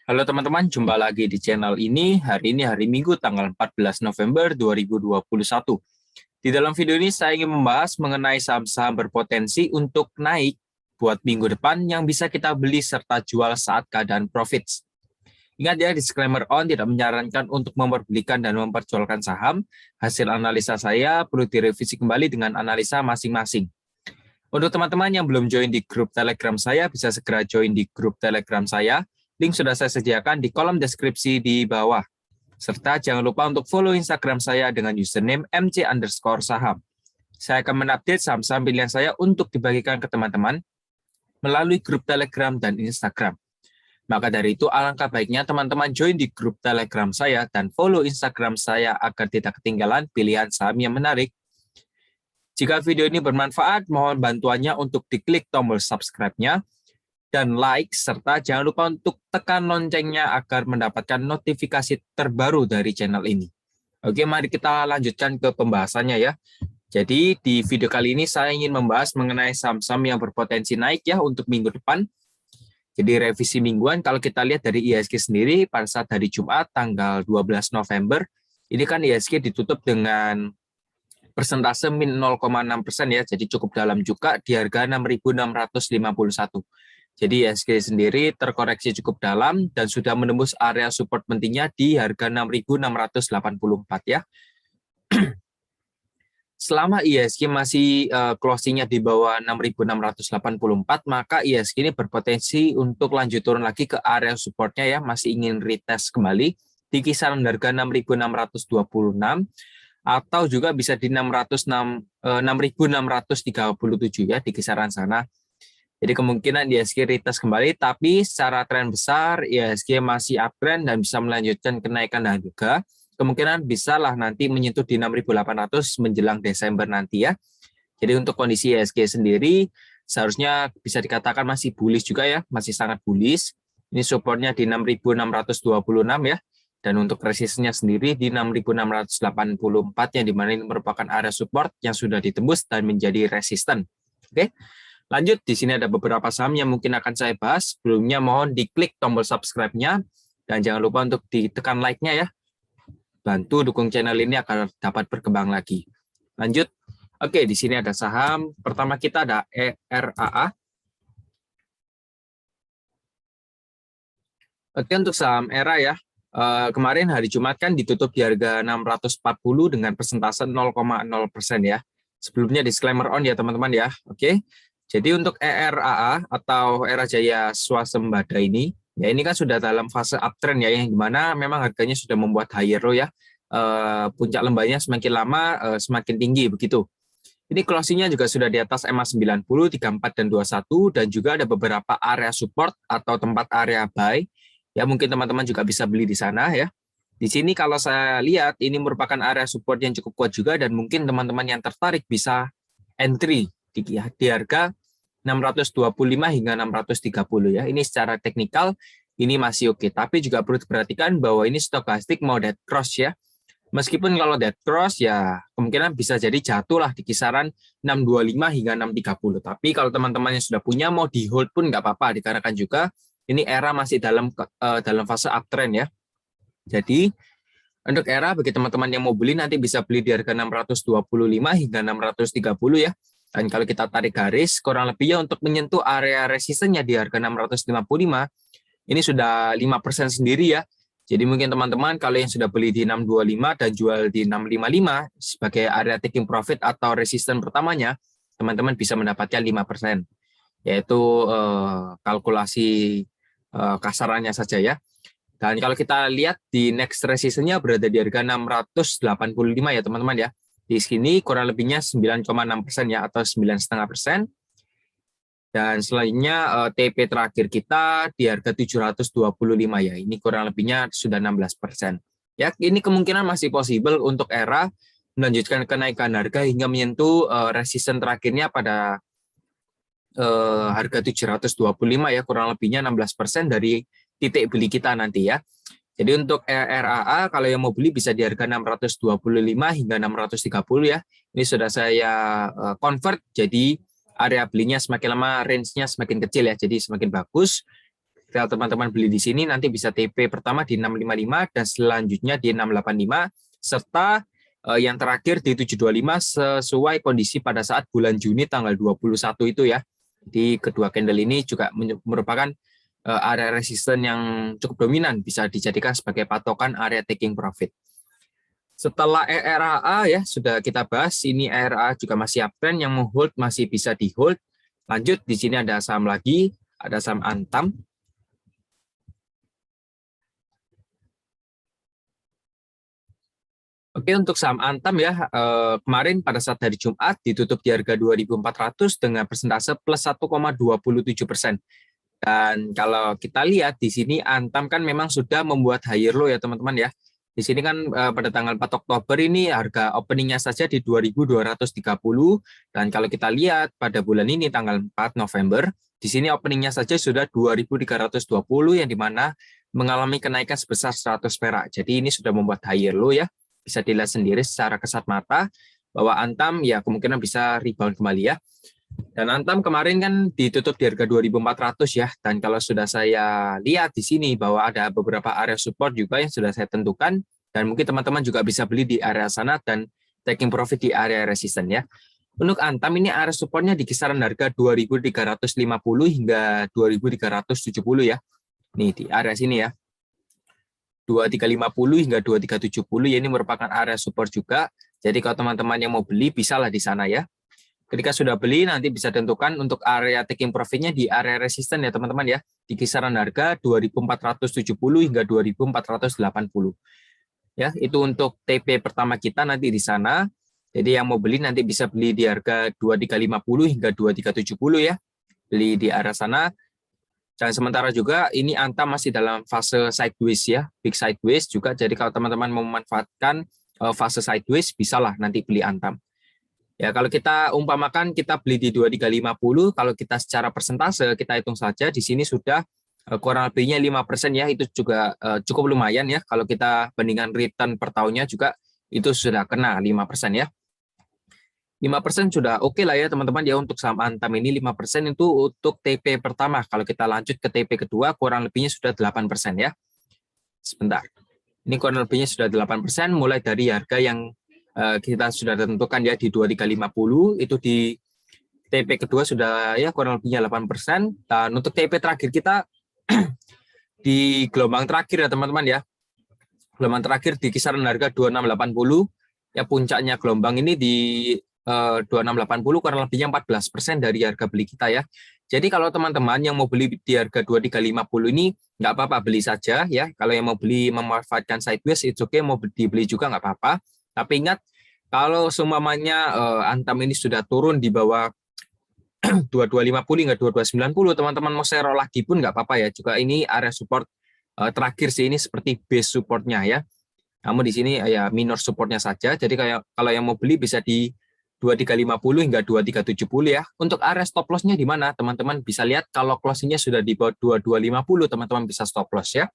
Halo teman-teman, jumpa lagi di channel ini. Hari ini hari Minggu tanggal 14 November 2021. Di dalam video ini saya ingin membahas mengenai saham-saham berpotensi untuk naik buat minggu depan yang bisa kita beli serta jual saat keadaan profits. Ingat ya, disclaimer on tidak menyarankan untuk memperbelikan dan memperjualkan saham. Hasil analisa saya perlu direvisi kembali dengan analisa masing-masing. Untuk teman-teman yang belum join di grup Telegram saya, bisa segera join di grup Telegram saya. Link sudah saya sediakan di kolom deskripsi di bawah. Serta jangan lupa untuk follow Instagram saya dengan username mc_saham. Saya akan mengupdate saham-saham pilihan saya untuk dibagikan ke teman-teman melalui grup Telegram dan Instagram. Maka dari itu alangkah baiknya teman-teman join di grup Telegram saya dan follow Instagram saya agar tidak ketinggalan pilihan saham yang menarik. Jika video ini bermanfaat, mohon bantuannya untuk diklik tombol subscribe-nya dan like, serta jangan lupa untuk tekan loncengnya agar mendapatkan notifikasi terbaru dari channel ini. Oke, mari kita lanjutkan ke pembahasannya ya. Jadi di video kali ini saya ingin membahas mengenai saham-saham yang berpotensi naik ya untuk minggu depan. Jadi revisi mingguan, kalau kita lihat dari IHSG sendiri pada saat hari Jumat tanggal 12 November, ini kan IHSG ditutup dengan persentase min 0,6% ya, jadi cukup dalam juga di harga 6.651. Jadi IHSG sendiri terkoreksi cukup dalam dan sudah menembus area support pentingnya di harga 6.684 ya. Selama IHSG masih closingnya di bawah 6.684, maka IHSG ini berpotensi untuk lanjut turun lagi ke area supportnya ya, masih ingin retest kembali di kisaran harga 6.626 atau juga bisa di 6.637 ya, di kisaran sana. Jadi kemungkinan IHSG retest kembali, tapi secara tren besar IHSG masih uptrend dan bisa melanjutkan kenaikan harga. Kemungkinan bisalah nanti menyentuh di 6.800 menjelang Desember nanti ya. Jadi untuk kondisi IHSG sendiri seharusnya bisa dikatakan masih bullish juga ya, masih sangat bullish. Ini supportnya di 6.626 ya. Dan untuk resistnya sendiri di 6.684 yang dimana ini merupakan area support yang sudah ditembus dan menjadi resisten. Oke. Lanjut, di sini ada beberapa saham yang mungkin akan saya bahas. Sebelumnya mohon diklik tombol subscribe-nya dan jangan lupa untuk ditekan like-nya ya. Bantu dukung channel ini agar dapat berkembang lagi. Lanjut. Oke, di sini ada saham. Pertama kita ada ERAA. Oke, untuk saham ERA ya. Kemarin hari Jumat kan ditutup di harga 640 dengan persentase 0,0% ya. Sebelumnya disclaimer on ya teman-teman ya. Oke. Jadi untuk ERAA atau Era Jaya Swasembada ini, ya ini kan sudah dalam fase uptrend ya, yang dimana memang harganya sudah membuat higher low ya. Puncak lembahnya semakin lama semakin tinggi begitu. Ini closingnya juga sudah di atas EMA 90, 34 dan 21 dan juga ada beberapa area support atau tempat area buy. Ya mungkin teman-teman juga bisa beli di sana ya. Di sini kalau saya lihat ini merupakan area support yang cukup kuat juga dan mungkin teman-teman yang tertarik bisa entry di harga 625 hingga 630 ya. Ini secara teknikal ini masih oke, tapi juga perlu diperhatikan bahwa ini stokastik mau dead cross ya. Meskipun kalau dead cross ya kemungkinan bisa jadi jatuh lah di kisaran 625 hingga 630. Tapi kalau teman-teman yang sudah punya mau di hold pun nggak apa-apa, dikarenakan juga ini era masih dalam fase uptrend ya. Jadi untuk era bagi teman-teman yang mau beli nanti bisa beli di harga 625 hingga 630 ya. Dan kalau kita tarik garis, kurang lebihnya untuk menyentuh area resistennya di harga 655, ini sudah 5% sendiri ya. Jadi mungkin teman-teman kalau yang sudah beli di 625 dan jual di 655 sebagai area taking profit atau resisten pertamanya, teman-teman bisa mendapatkan 5%. Yaitu kalkulasi kasarannya saja ya. Dan kalau kita lihat di next resistance-nya berada di harga 685 ya teman-teman ya. Di sini kurang lebihnya 9,6% ya atau 9,5%. Dan selanjutnya TP terakhir kita di harga 725 ya. Ini kurang lebihnya sudah 16%. Ya, ini kemungkinan masih possible untuk era melanjutkan kenaikan harga hingga menyentuh resisten terakhirnya pada harga 725 ya, kurang lebihnya 16% dari titik beli kita nanti ya. Jadi untuk ERAA kalau yang mau beli bisa di harga 625 hingga 630 ya. Ini sudah saya convert jadi area belinya semakin lama range-nya semakin kecil ya. Jadi semakin bagus. Ketika teman-teman beli di sini nanti bisa TP pertama di 655 dan selanjutnya di 685 serta yang terakhir di 725 sesuai kondisi pada saat bulan Juni tanggal 21 itu ya. Di kedua candle ini juga merupakan area resisten yang cukup dominan, bisa dijadikan sebagai patokan area taking profit. Setelah ERA ya sudah kita bahas, ini ERA juga masih uptrend, yang menghold masih bisa di hold. Lanjut di sini ada saham lagi, ada saham Antam. Oke, untuk saham Antam ya, kemarin pada saat hari Jumat ditutup di harga 2.400 dengan persentase plus 1,27%. Dan kalau kita lihat di sini Antam kan memang sudah membuat higher low ya teman-teman ya. Di sini kan pada tanggal 4 Oktober ini harga openingnya saja di 2.230, dan kalau kita lihat pada bulan ini tanggal 4 November, di sini openingnya saja sudah 2.320 yang dimana mengalami kenaikan sebesar 100 perak. Jadi ini sudah membuat higher low ya. Bisa dilihat sendiri secara kesat mata bahwa Antam ya kemungkinan bisa rebound kembali ya. Dan Antam kemarin kan ditutup di harga 2.400 ya. Dan kalau sudah saya lihat di sini bahwa ada beberapa area support juga yang sudah saya tentukan, dan mungkin teman-teman juga bisa beli di area sana dan taking profit di area resisten ya. Untuk Antam ini area supportnya di kisaran harga 2.350 hingga 2.370 ya. Nih di area sini ya. 2350 hingga 2370 ya, ini merupakan area support juga. Jadi kalau teman-teman yang mau beli bisalah di sana ya. Ketika sudah beli nanti bisa tentukan untuk area taking profitnya di area resisten ya teman-teman ya, di kisaran harga 2470 hingga 2480. Ya, itu untuk TP pertama kita nanti di sana. Jadi yang mau beli nanti bisa beli di harga 2350 hingga 2370 ya. Beli di area sana. Dan sementara juga ini Antam masih dalam fase sideways ya, big sideways juga. Jadi kalau teman-teman memanfaatkan fase sideways, bisalah nanti beli Antam. Ya kalau kita umpamakan kita beli di 2350, kalau kita secara persentase kita hitung saja di sini sudah kurang lebihnya 5% ya, itu juga cukup lumayan ya. Kalau kita bandingkan return per tahunnya juga itu sudah kena 5% ya. 5% sudah oke lah ya teman-teman ya untuk saham Antam ini. 5% itu untuk TP pertama. Kalau kita lanjut ke TP kedua kurang lebihnya sudah 8% ya. Sebentar. Ini kurang lebihnya sudah 8% mulai dari harga yang kita sudah tentukan ya di 2350, itu di TP kedua sudah ya kurang lebihnya 8%. Dan untuk TP terakhir kita di gelombang terakhir ya teman-teman ya. Gelombang terakhir di kisaran harga 2680 ya, puncaknya gelombang ini di 2680 kurang lebihnya 14% dari harga beli kita ya. Jadi kalau teman-teman yang mau beli di harga 2350 ini nggak apa-apa, beli saja ya. Kalau yang mau beli memanfaatkan sideways itu oke, mau dibeli juga nggak apa-apa. Tapi ingat kalau semuanya Antam ini sudah turun di bawah 2250 hingga 2290, teman-teman mau share lagi pun nggak apa-apa ya. Juga ini area support terakhir sih, ini seperti base supportnya ya. Namun di sini ya minor supportnya saja. Jadi kalau yang mau beli bisa di 2350 hingga 2370 ya. Untuk area stop loss-nya di mana? Teman-teman bisa lihat kalau closing-nya sudah di bawah 2250, teman-teman bisa stop loss ya.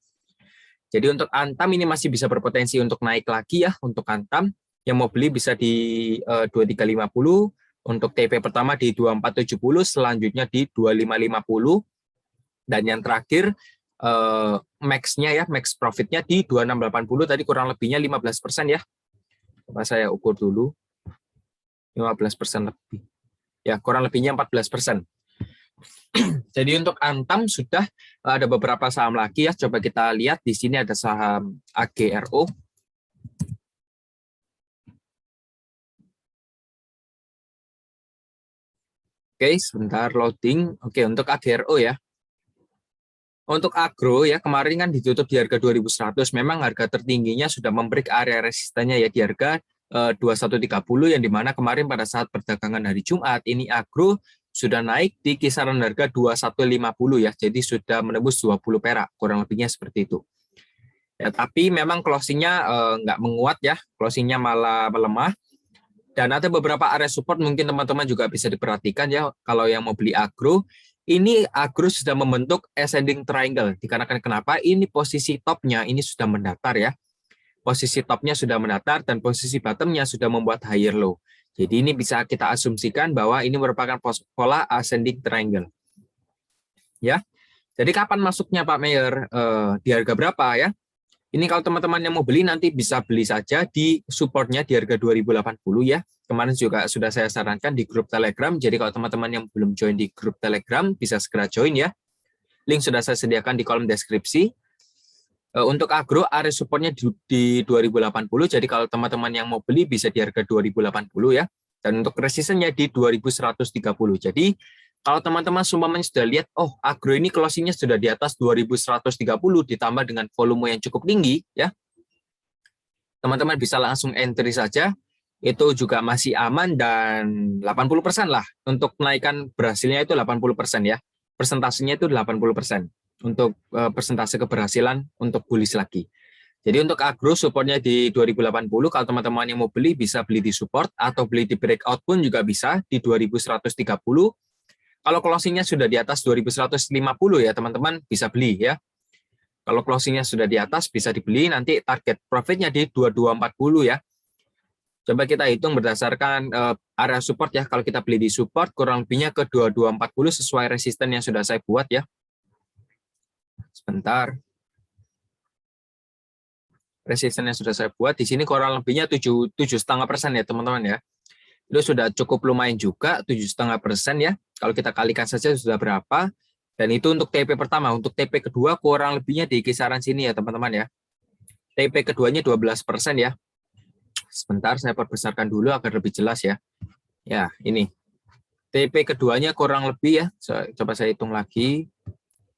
Jadi untuk Antam ini masih bisa berpotensi untuk naik lagi ya. Untuk Antam yang mau beli bisa di 2350, untuk TP pertama di 2470, selanjutnya di 2550, dan yang terakhir max-nya ya, max profit-nya di 2680, tadi kurang lebihnya 15% ya. Coba saya ukur dulu. 15% lebih. Ya, kurang lebihnya 14%. Jadi untuk Antam sudah ada beberapa saham lagi ya. Coba kita lihat di sini ada saham AGRO. Oke, sebentar loading. Oke, untuk AGRO ya. Untuk agro ya, kemarin kan ditutup di harga 2100. Memang harga tertingginya sudah membreak area resistennya ya di harga 2130, yang dimana kemarin pada saat perdagangan hari Jumat ini agro sudah naik di kisaran harga 2150 ya, jadi sudah menembus 20 perak, kurang lebihnya seperti itu ya. Tapi memang closingnya nggak menguat ya, closingnya malah melemah, dan ada beberapa area support mungkin teman-teman juga bisa diperhatikan ya. Kalau yang mau beli agro, ini agro sudah membentuk ascending triangle, dikarenakan kenapa? Ini posisi topnya ini sudah mendatar ya. Posisi topnya sudah mendatar dan posisi bottomnya sudah membuat higher low. Jadi ini bisa kita asumsikan bahwa ini merupakan pola ascending triangle. Ya. Jadi kapan masuknya Pak Mayor? Di harga berapa ya? Ini kalau teman-teman yang mau beli nanti bisa beli saja di supportnya di harga 2080 ya. Kemarin juga sudah saya sarankan di grup Telegram. Jadi kalau teman-teman yang belum join di grup Telegram bisa segera join ya. Link sudah saya sediakan di kolom deskripsi. Untuk agro area supportnya di 2080. Jadi kalau teman-teman yang mau beli bisa di harga 2080 ya. Dan untuk resistennya di 2130. Jadi kalau teman-teman sumpahnya sudah lihat, oh agro ini closingnya sudah di atas 2130 ditambah dengan volume yang cukup tinggi ya, teman-teman bisa langsung entry saja. Itu juga masih aman dan 80% lah untuk menaikkan berhasilnya itu 80% ya. Persentasenya itu 80% untuk persentase keberhasilan untuk bullish lagi. Jadi untuk agro supportnya di 2080, kalau teman-teman yang mau beli bisa beli di support atau beli di breakout pun juga bisa di 2130. Kalau closingnya sudah di atas 2150 ya teman-teman bisa beli ya. Kalau closingnya sudah di atas bisa dibeli, nanti target profitnya di 2240 ya. Coba kita hitung berdasarkan area support ya. Kalau kita beli di support kurang lebihnya ke 2240 sesuai resisten yang sudah saya buat ya. Sebentar. Resisten yang sudah saya buat di sini kurang lebihnya 7,5% ya teman-teman ya. Itu sudah cukup lumayan juga 7,5% ya. Kalau kita kalikan saja sudah berapa? Dan itu untuk TP pertama. Untuk TP kedua kurang lebihnya di kisaran sini ya teman-teman ya. TP keduanya 12% ya. Sebentar saya perbesarkan dulu agar lebih jelas ya. Ya ini. TP keduanya kurang lebih ya. Coba saya hitung lagi.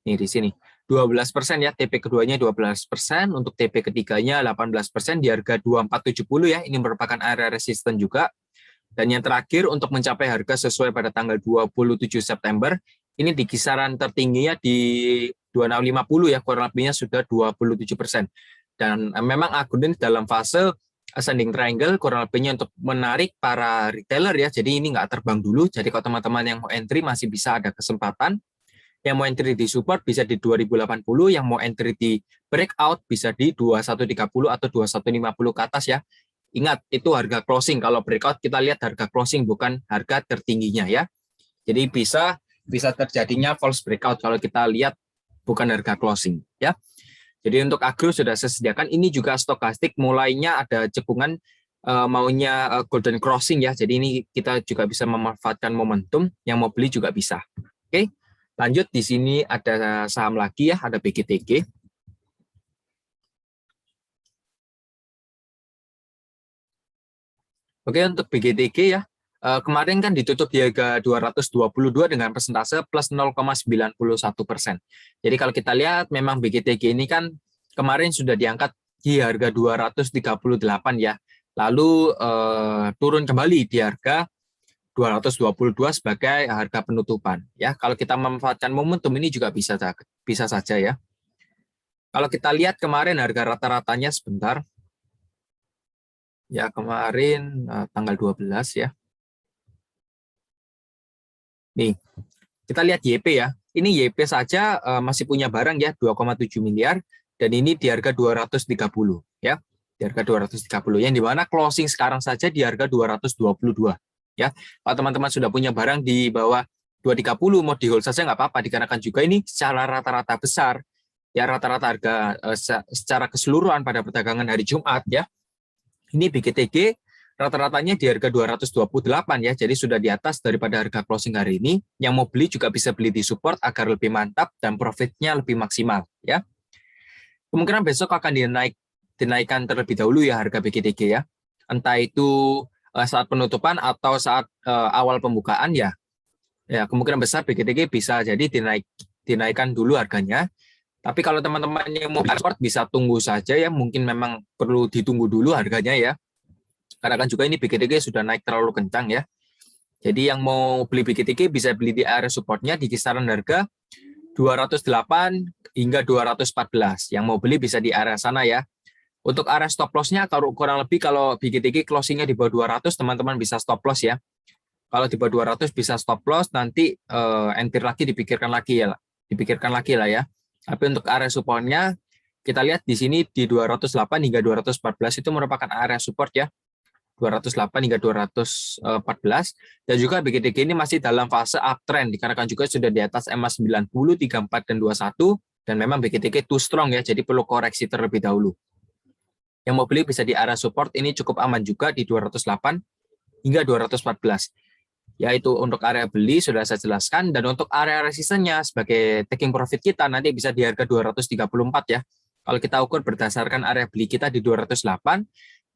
Ini di sini. 12% ya. TP keduanya 12%. Untuk TP ketiganya 18% di harga 2470 ya. Ini merupakan area resisten juga. Dan yang terakhir untuk mencapai harga sesuai pada tanggal 27 September, ini di kisaran tertingginya di 2650 ya, kurang lebihnya sudah 27%. Dan memang agro ini dalam fase ascending triangle, kurang lebihnya untuk menarik para retailer ya, jadi ini nggak terbang dulu, jadi kalau teman-teman yang mau entry masih bisa ada kesempatan, yang mau entry di support bisa di 2080, yang mau entry di breakout bisa di 2130 atau 2150 ke atas ya. Ingat, itu harga closing. Kalau breakout kita lihat harga closing bukan harga tertingginya ya. Jadi bisa terjadinya false breakout kalau kita lihat bukan harga closing ya. Jadi untuk agro sudah saya sediakan. Ini juga stokastik mulainya ada cekungan maunya golden crossing ya. Jadi ini kita juga bisa memanfaatkan momentum, yang mau beli juga bisa. Oke. Lanjut di sini ada saham lagi ya, ada BGTG. Oke, untuk BGTG ya, kemarin kan ditutup di harga 222 dengan persentase plus 0,91%. Jadi kalau kita lihat memang BGTG ini kan kemarin sudah diangkat di harga 238 ya. Lalu turun kembali di harga 222 sebagai harga penutupan ya. Kalau kita memanfaatkan momentum ini juga bisa saja ya. Kalau kita lihat kemarin harga rata-ratanya sebentar. Ya, kemarin tanggal 12 ya. Nih, kita lihat YP ya. Ini YP saja masih punya barang ya 2,7 miliar dan ini di harga 230 ya. Di harga 230 yang dimana closing sekarang saja di harga 222 ya. Kalau teman-teman sudah punya barang di bawah 230 mau di hold saja nggak apa-apa, dikarenakan juga ini secara rata-rata besar ya, rata-rata harga secara keseluruhan pada perdagangan hari Jumat ya. Ini BGTG rata-ratanya di harga 228 ya, jadi sudah di atas daripada harga closing hari ini. Yang mau beli juga bisa beli di support agar lebih mantap dan profitnya lebih maksimal ya. Kemungkinan besok akan dinaikkan terlebih dahulu ya harga BGTG ya. Entah itu saat penutupan atau saat awal pembukaan ya. Ya, kemungkinan besar BGTG bisa jadi dinaikkan dulu harganya. Tapi kalau teman-teman yang mau ekspor bisa tunggu saja ya, mungkin memang perlu ditunggu dulu harganya ya. Karena kan juga ini BGTG sudah naik terlalu kencang ya. Jadi yang mau beli BGTG bisa beli di area supportnya di kisaran harga 208 hingga 214. Yang mau beli bisa di area sana ya. Untuk area stop loss-nya kurang lebih kalau BGTG closing-nya di bawah 200, teman-teman bisa stop loss ya. Kalau di bawah 200 bisa stop loss, nanti entry lagi dipikirkan lagi lah ya. Tapi untuk area support-nya kita lihat di sini di 208 hingga 214 itu merupakan area support ya. 208 hingga 214, dan juga BGTG ini masih dalam fase uptrend dikarenakan juga sudah di atas EMA 90, 34 dan 21, dan memang BGTG too strong ya, jadi perlu koreksi terlebih dahulu. Yang mau beli bisa di area support ini cukup aman juga di 208 hingga 214. Yaitu untuk area beli sudah saya jelaskan, dan untuk area resistennya sebagai taking profit kita nanti bisa di harga 234 ya. Kalau kita ukur berdasarkan area beli kita di 208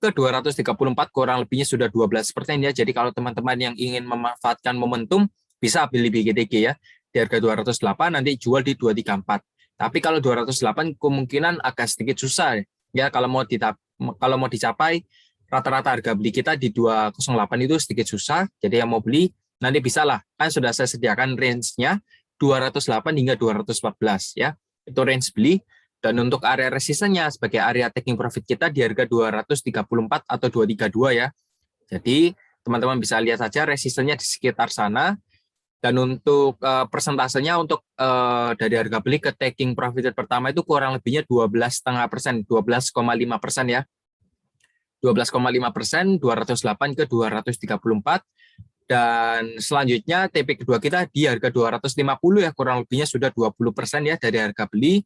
ke 234 kurang lebihnya sudah 12% ya. Jadi kalau teman-teman yang ingin memanfaatkan momentum bisa beli BGTG ya di harga 208, nanti jual di 234. Tapi kalau 208 kemungkinan agak sedikit susah ya, kalau mau dicapai rata-rata harga beli kita di 208 itu sedikit susah. Jadi yang mau beli nanti bisa lah, kan sudah saya sediakan range-nya 208 hingga 214 ya. Itu range beli. Dan untuk area resistennya sebagai area taking profit kita di harga 234 atau 232 ya. Jadi teman-teman bisa lihat saja resistennya di sekitar sana. Dan untuk persentasenya untuk dari harga beli ke taking profit pertama itu kurang lebihnya 12,5%, 12,5% ya. 12,5%, 208 ke 234. Dan selanjutnya TP kedua kita di harga 250 ya, kurang lebihnya sudah 20% ya dari harga beli.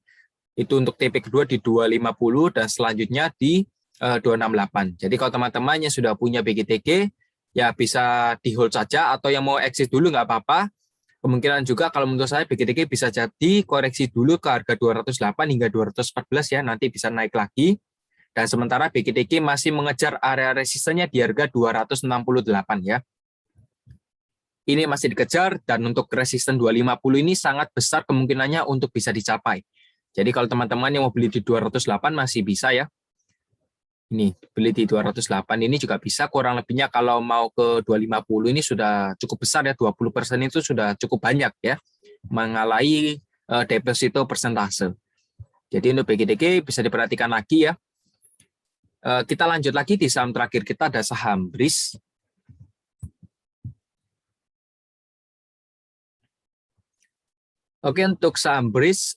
Itu untuk TP kedua di 250 dan selanjutnya di 268. Jadi kalau teman-teman yang sudah punya BGTG ya bisa di hold saja, atau yang mau exit dulu nggak apa-apa. Kemungkinan juga kalau menurut saya BGTG bisa jadi koreksi dulu ke harga 208 hingga 214 ya, nanti bisa naik lagi. Dan sementara BGTG masih mengejar area resistennya di harga 268 ya. Ini masih dikejar, dan untuk resisten 250 ini sangat besar kemungkinannya untuk bisa dicapai. Jadi kalau teman-teman yang mau beli di 208 masih bisa ya. Ini beli di 208 ini juga bisa, kurang lebihnya kalau mau ke 250 ini sudah cukup besar ya, 20% itu sudah cukup banyak ya, mengalahi deposito persentase. Jadi untuk BGTG bisa diperhatikan lagi ya. Kita lanjut lagi di saham terakhir kita, ada saham BRIS. Oke, untuk saham BRIS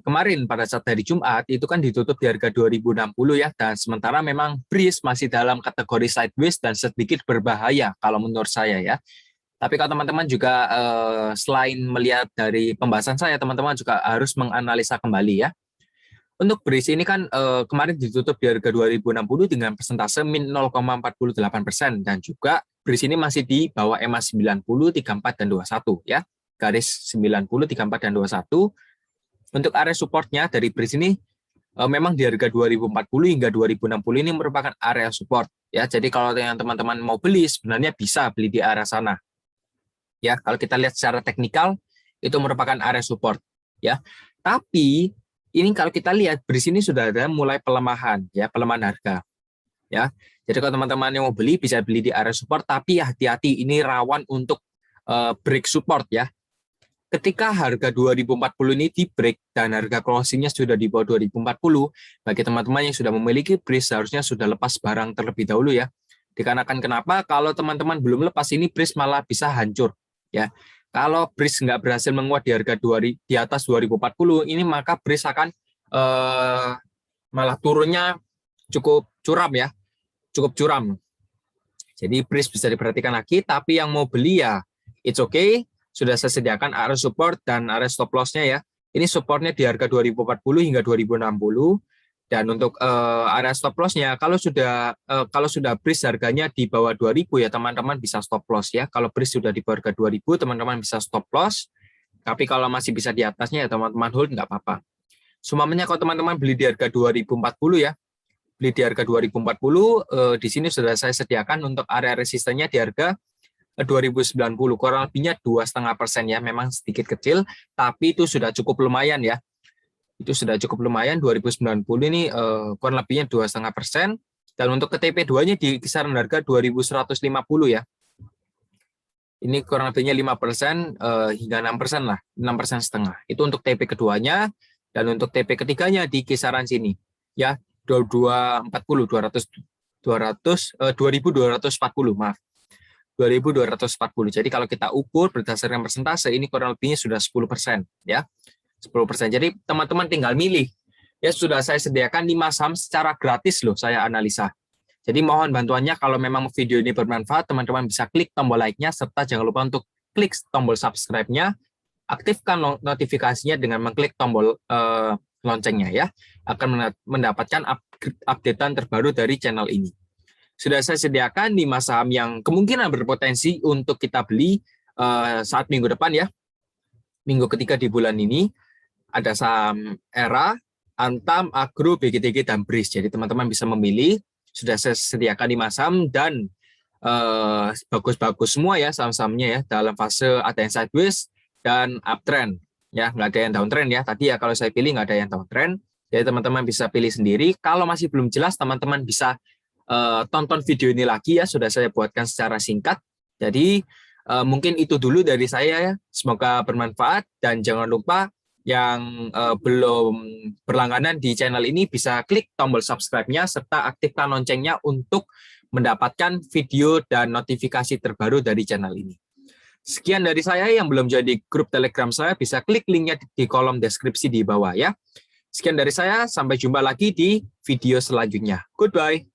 kemarin pada saat hari Jumat itu kan ditutup di harga 2060 ya, dan sementara memang BRIS masih dalam kategori sideways dan sedikit berbahaya kalau menurut saya ya. Tapi kalau teman-teman juga selain melihat dari pembahasan saya, teman-teman juga harus menganalisa kembali ya. Untuk BRIS ini kan kemarin ditutup di harga 2060 dengan persentase min 0,48%, dan juga BRIS ini masih di bawah EMA 90, 34 dan 21 ya. Garis 90, 34 dan 21. Untuk area supportnya dari BRIS ini memang di harga 2040 hingga 2060 ini merupakan area support ya. Jadi kalau yang teman-teman mau beli sebenarnya bisa beli di area sana. Ya, kalau kita lihat secara teknikal itu merupakan area support ya. Tapi ini kalau kita lihat BRIS ini sudah ada mulai pelemahan ya, pelemahan harga. Ya. Jadi kalau teman-teman yang mau beli bisa beli di area support, tapi hati-hati ini rawan untuk break support ya. Ketika harga 2040 ini di break dan harga closingnya sudah di bawah 2040, bagi teman-teman yang sudah memiliki BRIS seharusnya sudah lepas barang terlebih dahulu ya. Dikarenakan kenapa? Kalau teman-teman belum lepas ini BRIS malah bisa hancur ya. Kalau BRIS nggak berhasil menguat di harga di atas 2040 ini, maka BRIS akan malah turunnya cukup curam ya, cukup curam. Jadi BRIS bisa diperhatikan lagi, tapi yang mau beli ya it's okay. Sudah saya sediakan area support dan area stop loss-nya ya. Ini supportnya di harga 2040 hingga 2060. Dan untuk area stop loss-nya, kalau sudah BRIS harganya di bawah 2000 ya, teman-teman bisa stop loss ya. Kalau BRIS sudah di bawah harga 2000, teman-teman bisa stop loss. Tapi kalau masih bisa di atasnya ya teman-teman hold, nggak apa-apa. Sumamanya kalau teman-teman beli di harga 2040 ya, beli di harga 2040, di sini sudah saya sediakan untuk area resistennya di harga 2090, kurang lebihnya 2,5% ya, memang sedikit kecil, tapi itu sudah cukup lumayan ya. Itu sudah cukup lumayan, 2090 ini kurang lebihnya 2,5%, dan untuk ke TP2-nya di kisaran harga 2150 ya. Ini kurang lebihnya 5% hingga 6% lah, 6% setengah. Itu untuk TP keduanya, dan untuk TP ketiganya di kisaran sini ya, 2240, maaf. 2240. Jadi kalau kita ukur berdasarkan persentase ini kurang lebihnya sudah 10% ya. 10%. Jadi teman-teman tinggal milih. Ya sudah saya sediakan 5 saham secara gratis loh saya analisa. Jadi mohon bantuannya kalau memang video ini bermanfaat, teman-teman bisa klik tombol like-nya, serta jangan lupa untuk klik tombol subscribe-nya, aktifkan notifikasinya dengan mengklik tombol loncengnya ya, akan mendapatkan updatean terbaru dari channel ini. Sudah saya sediakan 5 saham yang kemungkinan berpotensi untuk kita beli saat minggu depan ya. Minggu ketiga di bulan ini ada saham ERA, Antam, Agro, BGTG, dan BRIS. Jadi teman-teman bisa memilih. Sudah saya sediakan 5 saham dan bagus-bagus semua ya saham-sahamnya ya, dalam fase ada yang sideways dan uptrend ya, nggak ada yang downtrend ya. Tadi ya kalau saya pilih nggak ada yang downtrend. Jadi teman-teman bisa pilih sendiri. Kalau masih belum jelas, teman-teman bisa tonton video ini lagi ya, sudah saya buatkan secara singkat. Jadi mungkin itu dulu dari saya ya. Semoga bermanfaat dan jangan lupa yang belum berlangganan di channel ini bisa klik tombol subscribe-nya serta aktifkan loncengnya untuk mendapatkan video dan notifikasi terbaru dari channel ini. Sekian dari saya. Yang belum jadi grup Telegram saya bisa klik linknya di kolom deskripsi di bawah ya. Sekian dari saya, sampai jumpa lagi di video selanjutnya. Goodbye.